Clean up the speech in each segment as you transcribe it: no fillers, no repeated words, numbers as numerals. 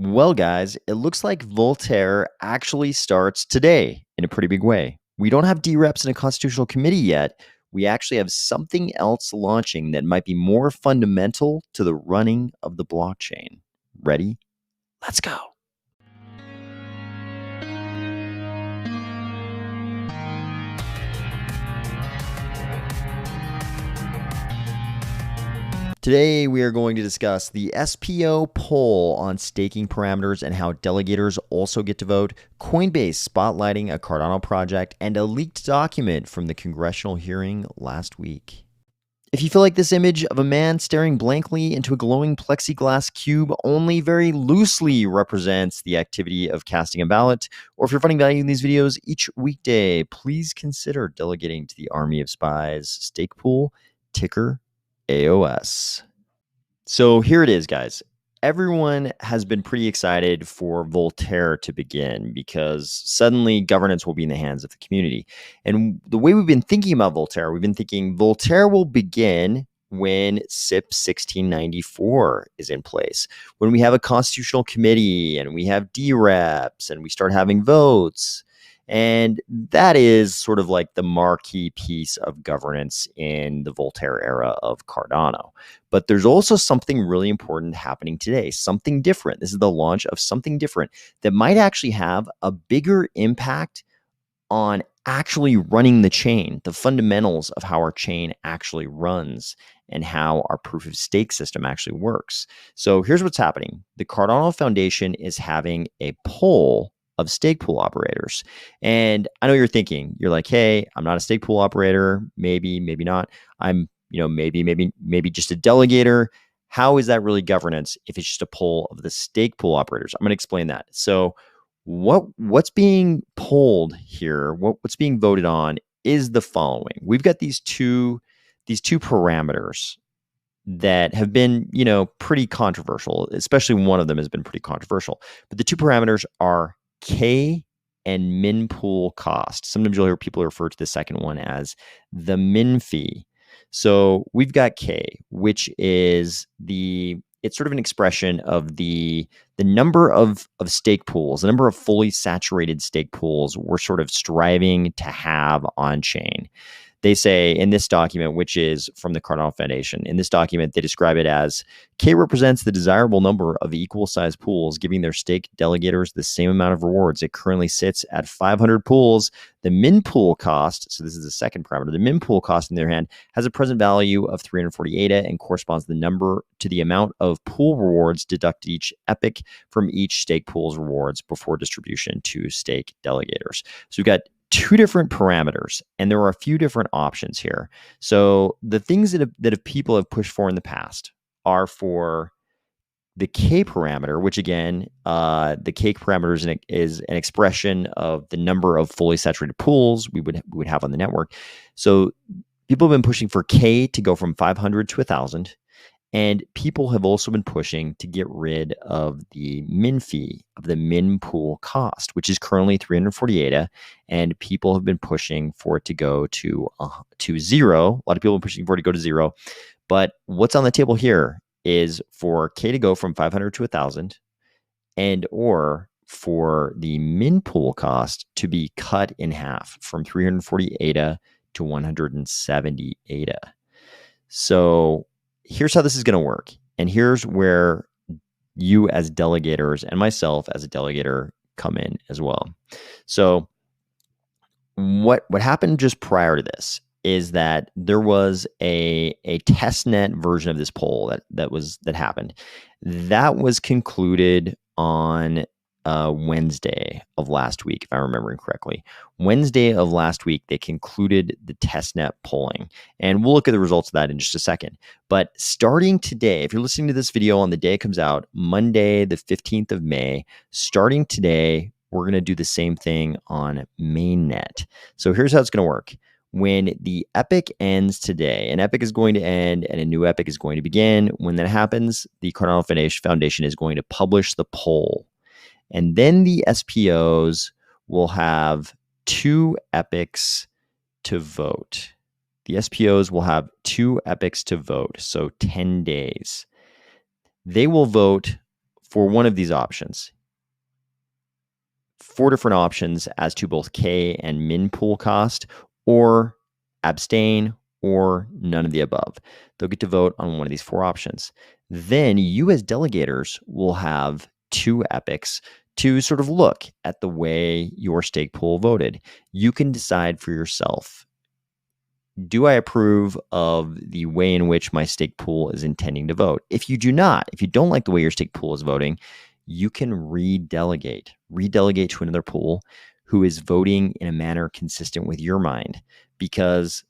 Well, guys, it looks like Voltaire actually starts today in a pretty big way. We don't have dReps in a constitutional committee yet. We actually have something else launching that might be more fundamental to the running of the blockchain. Ready? Let's go. Today, we are going to discuss the SPO poll on staking parameters and how delegators also get to vote, Coinbase spotlighting a Cardano project, and a leaked document from the congressional hearing last week. If you feel like this image of a man staring blankly into a glowing plexiglass cube only very loosely represents the activity of casting a ballot, or if you're finding value in these videos each weekday, please consider delegating to the army of spies stake pool, ticker AOS. So here it is, guys. Everyone has been pretty excited for Voltaire to begin because suddenly governance will be in the hands of the community. And the way we've been thinking about Voltaire, we've been thinking Voltaire will begin when SIP 1694 is in place, when we have a constitutional committee and we have dReps and we start having votes. And that is sort of like the marquee piece of governance in the Voltaire era of Cardano. But there's also something really important happening today, something different. This is the launch of something different that might actually have a bigger impact on actually running the chain, the fundamentals of how our chain actually runs and how our proof of stake system actually works. So here's what's happening. The Cardano Foundation is having a poll of stake pool operators. And I know you're thinking, you're like, hey, I'm not a stake pool operator. Maybe, maybe not. I'm, maybe just a delegator. How is that really governance if it's just a poll of the stake pool operators? I'm going to explain that. So what's being polled here, what's being voted on is the following. We've got these two parameters that have been, pretty controversial, especially one of them has been pretty controversial. But the two parameters are K and min pool cost. Sometimes you'll hear people refer to the second one as the min fee. So we've got K, which is it's sort of an expression of the number of stake pools, the number of fully saturated stake pools we're sort of striving to have on chain. They say in this document, which is from the Cardano Foundation, in this document, they describe it as K represents the desirable number of equal sized pools, giving their stake delegators the same amount of rewards. It currently sits at 500 pools. The min pool cost, so this is the second parameter, the min pool cost, on the other hand, has a present value of 340 ADA and corresponds to the amount of pool rewards deducted each epoch from each stake pool's rewards before distribution to stake delegators. So we've got two different parameters, and there are a few different options here. So the things that people have pushed for in the past are for the K parameter, which again, the K parameter is an expression of the number of fully saturated pools we would have on the network. So people have been pushing for K to go from 500 to 1,000. And people have also been pushing to get rid of the min fee, of the min pool cost, which is currently 340 ADA. And people have been pushing for it to go to zero. A lot of people are pushing for it to go to zero. But what's on the table here is for K to go from 500 to 1,000, and or for the min pool cost to be cut in half from 340 ADA to 170 ADA. So here's how this is going to work. And here's where you as delegators and myself as a delegator come in as well. So what happened just prior to this is that there was a testnet version of this poll that happened. That was concluded on Wednesday of last week, if I'm remembering correctly. Wednesday of last week, they concluded the testnet polling, and we'll look at the results of that in just a second. But starting today, if you're listening to this video on the day it comes out, Monday, the 15th of May, starting today, we're going to do the same thing on mainnet. So here's how it's going to work. When the epoch ends today, an epoch is going to end and a new epoch is going to begin. When that happens, the Cardano Foundation is going to publish the poll. And then the SPOs will have 2 epochs to vote. The SPOs will have 2 epochs to vote, so 10 days. They will vote for one of these options. 4 different options as to both K and min pool cost, or abstain, or none of the above. They'll get to vote on one of these 4 options. Then you as delegators will have 2 epochs to sort of look at the way your stake pool voted. You can decide for yourself, do I approve of the way in which my stake pool is intending to vote? If you do not, if you don't like the way your stake pool is voting, you can redelegate to another pool who is voting in a manner consistent with your mind, because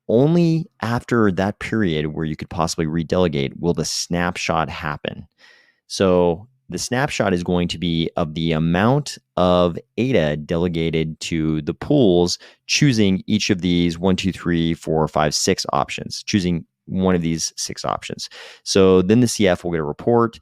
only after that period where you could possibly redelegate will the snapshot happen. So the snapshot is going to be of the amount of ADA delegated to the pools, choosing each of these 1, 2, 3, 4, 5, 6 options, choosing one of these 6 options. So then the CF will get a report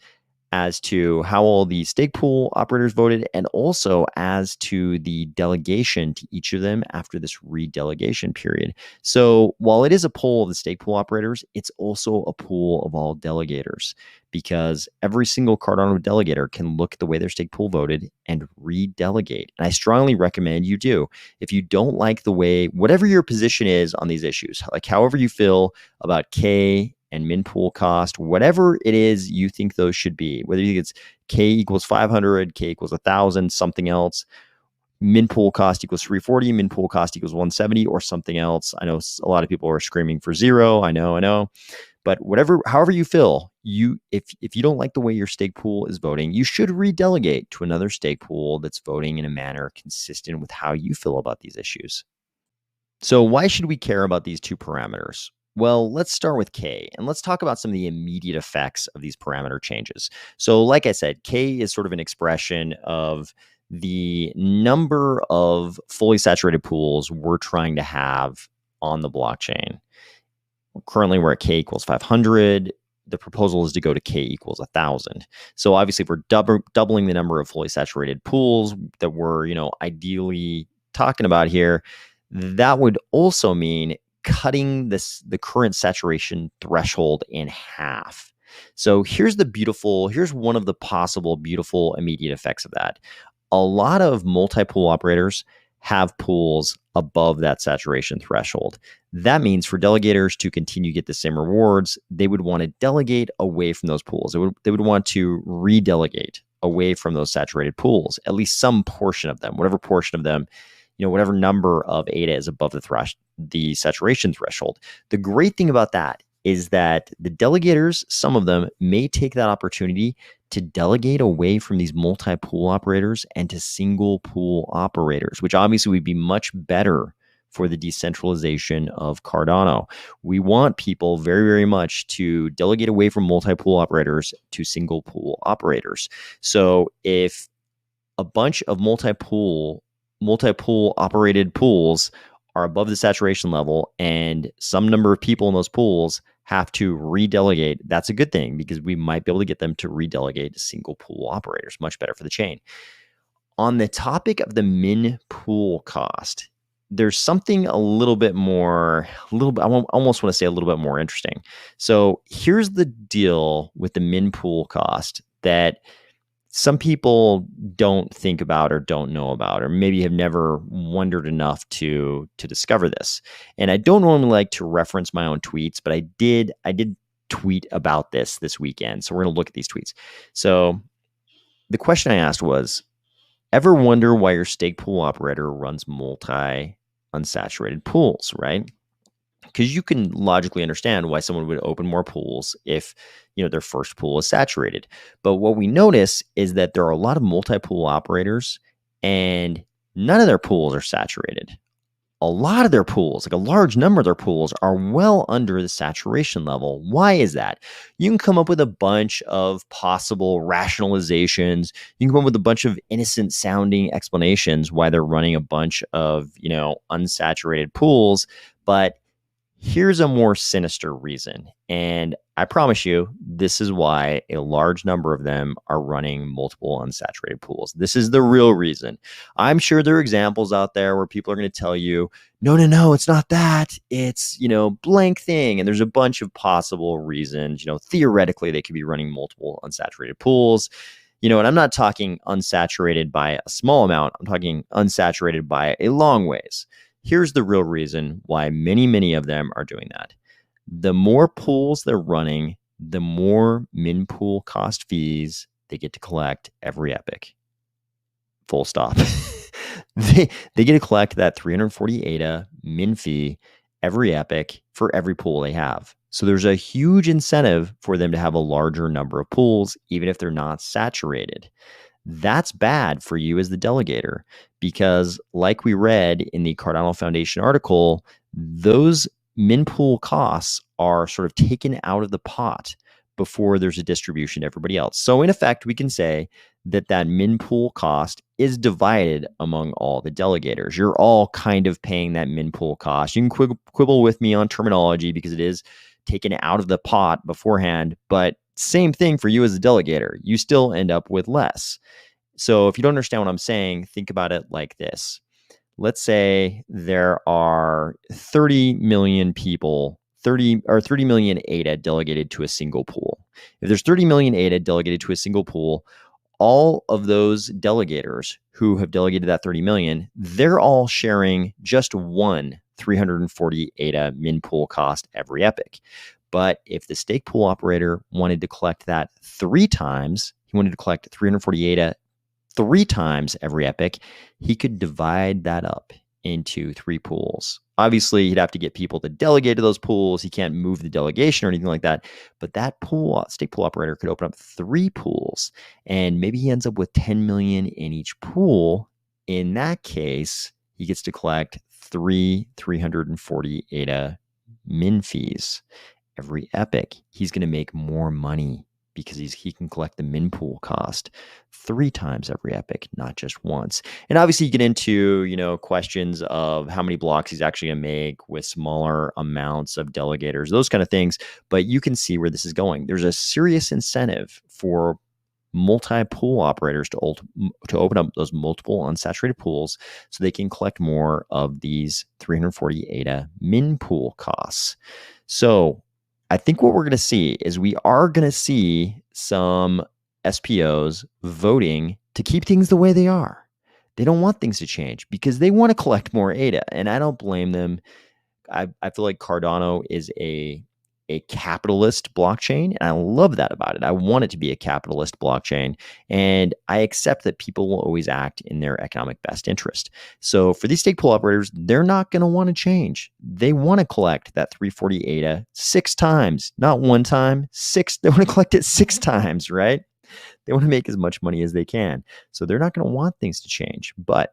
as to how all the stake pool operators voted, and also as to the delegation to each of them after this redelegation period. So while it is a poll of the stake pool operators, it's also a pool of all delegators, because every single Cardano delegator can look at the way their stake pool voted and redelegate. And I strongly recommend you do. If you don't like the way, whatever your position is on these issues, like however you feel about K and min pool cost, whatever it is you think those should be, whether you think it's K equals 500, K equals 1,000, something else, min pool cost equals 340, min pool cost equals 170, or something else. I know a lot of people are screaming for 0. I know. But however you feel, if you don't like the way your stake pool is voting, you should redelegate to another stake pool that's voting in a manner consistent with how you feel about these issues. So why should we care about these 2 parameters? Well, let's start with K, and let's talk about some of the immediate effects of these parameter changes. So like I said, K is sort of an expression of the number of fully saturated pools we're trying to have on the blockchain. Currently, we're at K equals 500. The proposal is to go to K equals 1,000. So obviously, if we're doubling the number of fully saturated pools that we're, ideally talking about here, that would also mean cutting the current saturation threshold in half. So here's one of the possible beautiful immediate effects of that. A lot of multi-pool operators have pools above that saturation threshold. That means for delegators to continue to get the same rewards, they would want to delegate away from those pools. They would want to redelegate away from those saturated pools, at least some portion of them, whatever portion of them, whatever number of ADA is above the saturation threshold. The great thing about that is that the delegators, some of them, may take that opportunity to delegate away from these multi-pool operators and to single pool operators, which obviously would be much better for the decentralization of Cardano. We want people very, very much to delegate away from multi-pool operators to single pool operators. So if a bunch of multi-pool operated pools are above the saturation level and some number of people in those pools have to redelegate, that's a good thing, because we might be able to get them to redelegate to single pool operators. Much better for the chain. On the topic of the min pool cost, there's something I almost want to say a little bit more interesting. So here's the deal with the min pool cost that some people don't think about or don't know about, or maybe have never wondered enough to discover this. And I don't normally like to reference my own tweets, but I did tweet about this weekend. So we're going to look at these tweets. So the question I asked was, ever wonder why your stake pool operator runs multi-unsaturated pools, right? Because you can logically understand why someone would open more pools if their first pool is saturated. But what we notice is that there are a lot of multi-pool operators and none of their pools are saturated. A lot of their pools, like a large number of their pools, are well under the saturation level. Why is that? You can come up with a bunch of possible rationalizations. You can come up with a bunch of innocent sounding explanations why they're running a bunch of, unsaturated pools. But here's a more sinister reason. And I promise you, this is why a large number of them are running multiple unsaturated pools. This is the real reason. I'm sure there are examples out there where people are going to tell you, no, it's not that. It's, blank thing. And there's a bunch of possible reasons. Theoretically, they could be running multiple unsaturated pools. And I'm not talking unsaturated by a small amount. I'm talking unsaturated by a long ways. Here's the real reason why many of them are doing that. The more pools they're running, the more min pool cost fees they get to collect every epoch. Full stop. they get to collect that 340 ADA min fee every epoch for every pool they have. So there's a huge incentive for them to have a larger number of pools, even if they're not saturated. That's bad for you as the delegator because, like we read in the Cardano Foundation article, those min pool costs are sort of taken out of the pot before there's a distribution to everybody else. So in effect, we can say that min pool cost is divided among all the delegators. You're all kind of paying that min pool cost. You can quibble with me on terminology because it is taken out of the pot beforehand, but same thing for you as a delegator. You still end up with less. So if you don't understand what I'm saying, think about it like this. Let's say there are 30 million people, 30 million ADA delegated to a single pool. If there's 30 million ADA delegated to a single pool, all of those delegators who have delegated that 30 million, they're all sharing just one 340 ADA min pool cost every epoch. But if the stake pool operator wanted to collect that 3 times, he wanted to collect 340 ADA 3 times every epoch, he could divide that up into 3 pools. Obviously, he'd have to get people to delegate to those pools. He can't move the delegation or anything like that. But that stake pool operator could open up 3 pools, and maybe he ends up with 10 million in each pool. In that case, he gets to collect 340 ADA min fees every epoch. He's going to make more money because he can collect the min pool cost 3 times every epoch, not just once. And obviously you get into, questions of how many blocks he's actually going to make with smaller amounts of delegators, those kind of things. But you can see where this is going. There's a serious incentive for multi-pool operators to open up those multiple unsaturated pools so they can collect more of these 340 ADA min pool costs. So I think what we're going to see is we are going to see some SPOs voting to keep things the way they are. They don't want things to change because they want to collect more ADA, and I don't blame them. I feel like Cardano is a capitalist blockchain, and I love that about it. I want it to be a capitalist blockchain, and I accept that people will always act in their economic best interest. So for these stake pool operators, they're not going to want to change. They want to collect that 340 ADA 6 times, not 1 time, 6. They want to collect it 6 times, right? They want to make as much money as they can. So they're not going to want things to change, but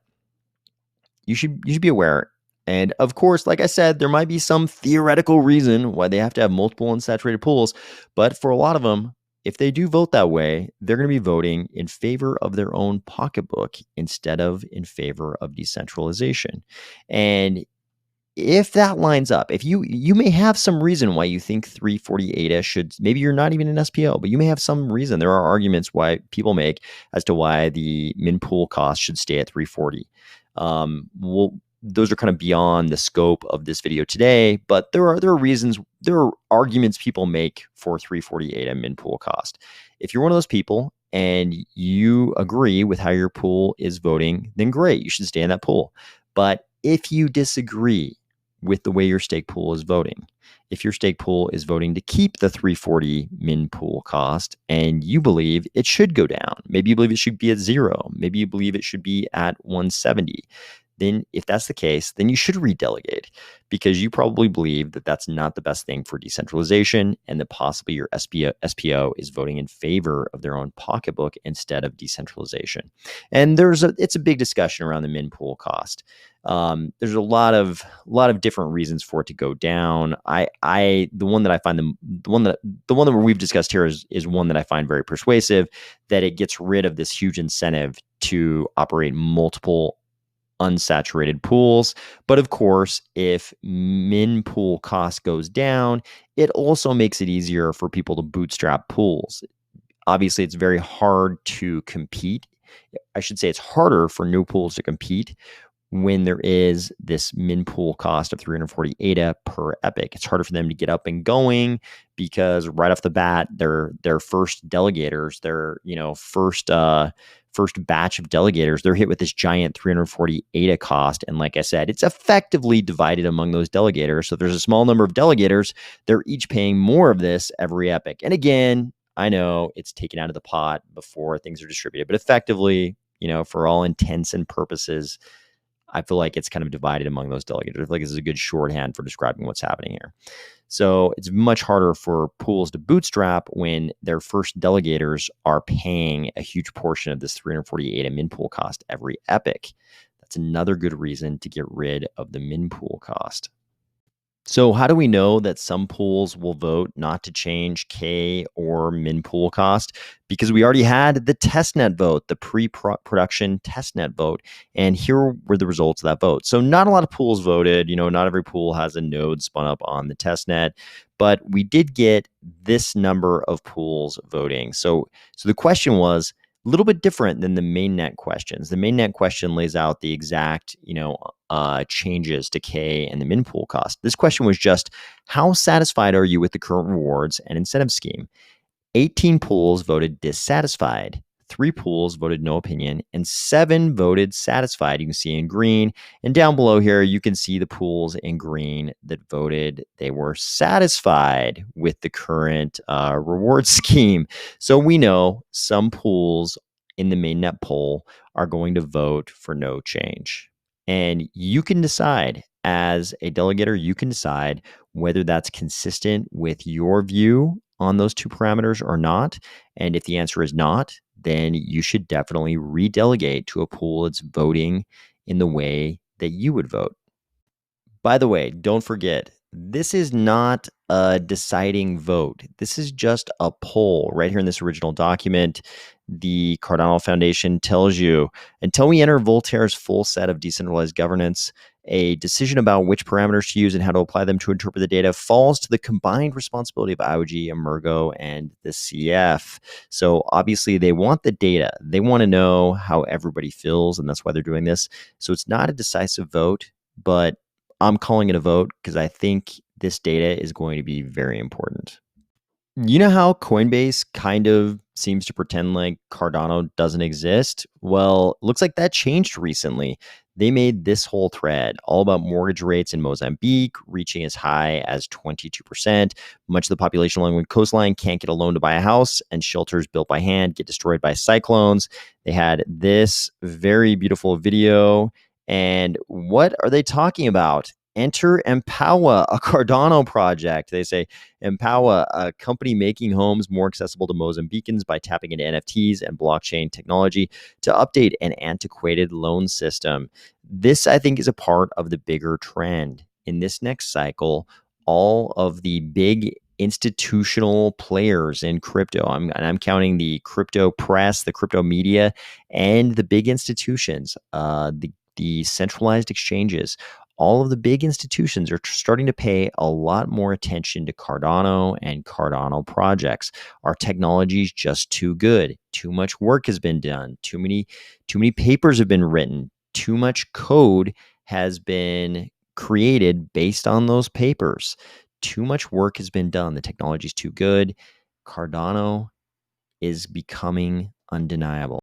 you should be aware. And of course, like I said, there might be some theoretical reason why they have to have multiple unsaturated pools. But for a lot of them, if they do vote that way, they're going to be voting in favor of their own pocketbook instead of in favor of decentralization. And if that lines up, if you may have some reason why you think 340 ADA should, maybe you're not even an SPO, but you may have some reason. There are arguments why people make as to why the min pool cost should stay at 340. Those are kind of beyond the scope of this video today, but there are reasons, there are arguments people make for 340 ADA min pool cost. If you're one of those people and you agree with how your pool is voting, then great, you should stay in that pool. But if you disagree with the way your stake pool is voting, if your stake pool is voting to keep the 340 min pool cost and you believe it should go down, maybe you believe it should be at 0, maybe you believe it should be at 170, then if that's the case, then you should redelegate because you probably believe that that's not the best thing for decentralization and that possibly your SPO is voting in favor of their own pocketbook instead of decentralization. And it's a big discussion around the min pool cost. There's a lot of different reasons for it to go down. The one that we've discussed here is one that I find very persuasive, that it gets rid of this huge incentive to operate multiple unsaturated pools. But of course, if min pool cost goes down, it also makes it easier for people to bootstrap pools. Obviously, it's very hard to compete. I should say it's harder for new pools to compete when there is this min pool cost of 340 ADA per epic. It's harder for them to get up and going because right off the bat, their first delegators, their first batch of delegators, they're hit with this giant 340 ADA cost. And like I said, it's effectively divided among those delegators. So if there's a small number of delegators, they're each paying more of this every epic. And again, I know it's taken out of the pot before things are distributed, but effectively, for all intents and purposes, I feel like it's kind of divided among those delegators. I feel like this is a good shorthand for describing what's happening here. So it's much harder for pools to bootstrap when their first delegators are paying a huge portion of this 348 min pool cost every epic. That's another good reason to get rid of the min pool cost. So how do we know that some pools will vote not to change K or min pool cost? Because we already had the testnet vote, the pre-production testnet vote, and here were the results of that vote. So not a lot of pools voted. Not every pool has a node spun up on the testnet, but we did get this number of pools voting. So the question was a little bit different than the mainnet questions. The mainnet question lays out the exact, changes to K and the min pool cost. This question was just, how satisfied are you with the current rewards and incentive scheme? 18 pools voted dissatisfied. 3 pools voted no opinion, and 7 voted satisfied. You can see in green. And down below here, you can see the pools in green that voted they were satisfied with the current reward scheme. So we know some pools in the mainnet poll are going to vote for no change. And you can decide, as a delegator, you can decide whether that's consistent with your view on those 2 parameters or not. And if the answer is not, then you should definitely redelegate to a pool that's voting in the way that you would vote. By the way, don't forget, this is not a deciding vote. This is just a poll. Right here in this original document, the Cardano Foundation tells you, until we enter Voltaire's full set of decentralized governance, a decision about which parameters to use and how to apply them to interpret the data falls to the combined responsibility of IOG, Emergo, and the CF. So obviously they want the data. They want to know how everybody feels, and that's why they're doing this. So it's not a decisive vote, but I'm calling it a vote because I think this data is going to be very important. You know how Coinbase kind of seems to pretend like Cardano doesn't exist? Well, looks like that changed recently. They made this whole thread all about mortgage rates in Mozambique reaching as high as 22%. Much of the population along the coastline can't get a loan to buy a house, and shelters built by hand get destroyed by cyclones. They had this very beautiful video. And what are they talking about? Enter Empowa, a Cardano project. They say Empowa, a company making homes more accessible to Mozambicans by tapping into NFTs and blockchain technology to update an antiquated loan system. This, I think, is a part of the bigger trend. In this next cycle, all of the big institutional players in crypto, I'm counting the crypto press, the crypto media, and the big institutions, the centralized exchanges. All of the big institutions are starting to pay a lot more attention to Cardano and Cardano projects. Our technology is just too good. Too much work has been done. Too many papers have been written. Too much code has been created based on those papers. Too much work has been done. The technology is too good. Cardano is becoming undeniable.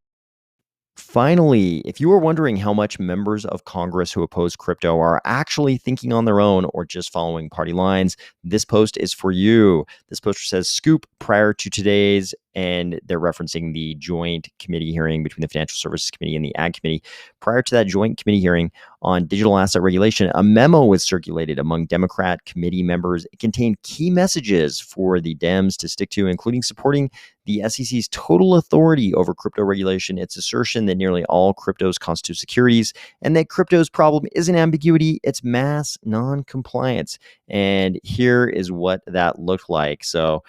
Finally, if you are wondering how much members of Congress who oppose crypto are actually thinking on their own or just following party lines, this post is for you. This poster says scoop prior to today's, and they're referencing the joint committee hearing between the Financial Services Committee and the Ag Committee. Prior to that joint committee hearing on digital asset regulation, a memo was circulated among Democrat committee members. It contained key messages for the Dems to stick to, including supporting the SEC's total authority over crypto regulation, its assertion that nearly all cryptos constitute securities, and that crypto's problem isn't ambiguity, it's mass non-compliance. And here is what that looked like. So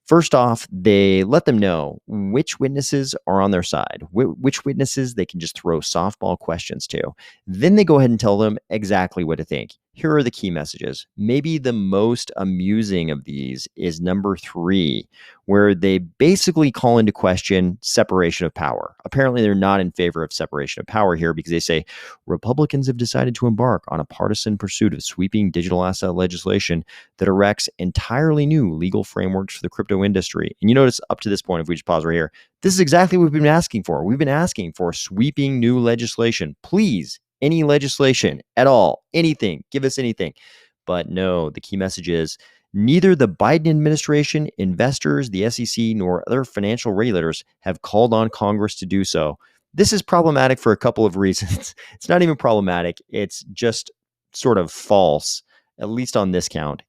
first off, they let them know which witnesses are on their side, which witnesses they can just throw softball questions to. Then they go ahead and tell them exactly what to think. Here are the key messages. Maybe the most amusing of these is number 3, where they basically call into question separation of power. Apparently, they're not in favor of separation of power here because they say Republicans have decided to embark on a partisan pursuit of sweeping digital asset legislation that erects entirely new legal frameworks for the crypto industry. And you notice up to this point, if we just pause right here, this is exactly what we've been asking for. We've been asking for sweeping new legislation. Please, any legislation at all, anything, give us anything. But no, the key message is neither the Biden administration, investors, the SEC, nor other financial regulators have called on Congress to do so. This is problematic for a couple of reasons. It's not even problematic. It's just sort of false, at least on this count.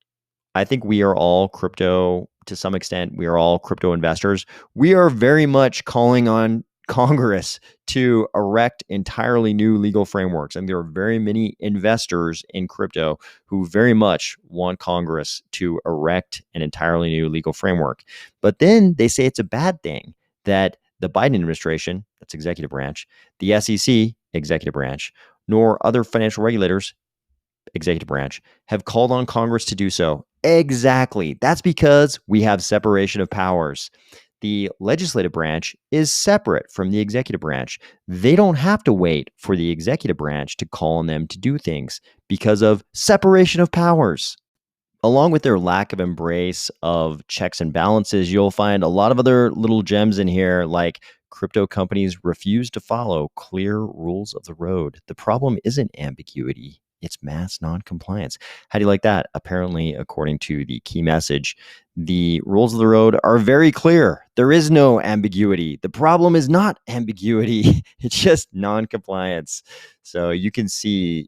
I think we are all crypto to some extent. We are all crypto investors. We are very much calling on Congress to erect entirely new legal frameworks. And there are very many investors in crypto who very much want Congress to erect an entirely new legal framework. But then they say it's a bad thing that the Biden administration, that's executive branch, the SEC, executive branch, nor other financial regulators, executive branch, have called on Congress to do so. Exactly. That's because we have separation of powers. The legislative branch is separate from the executive branch. They don't have to wait for the executive branch to call on them to do things because of separation of powers. Along with their lack of embrace of checks and balances, you'll find a lot of other little gems in here, like crypto companies refuse to follow clear rules of the road. The problem isn't ambiguity. It's mass non-compliance. How do you like that? Apparently, according to the key message, the rules of the road are very clear. There is no ambiguity. The problem is not ambiguity. It's just non-compliance. So you can see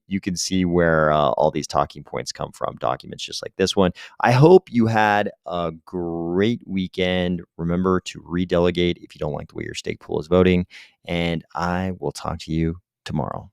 where all these talking points come from. Documents just like this one. I hope you had a great weekend. Remember to redelegate if you don't like the way your stake pool is voting. And I will talk to you tomorrow.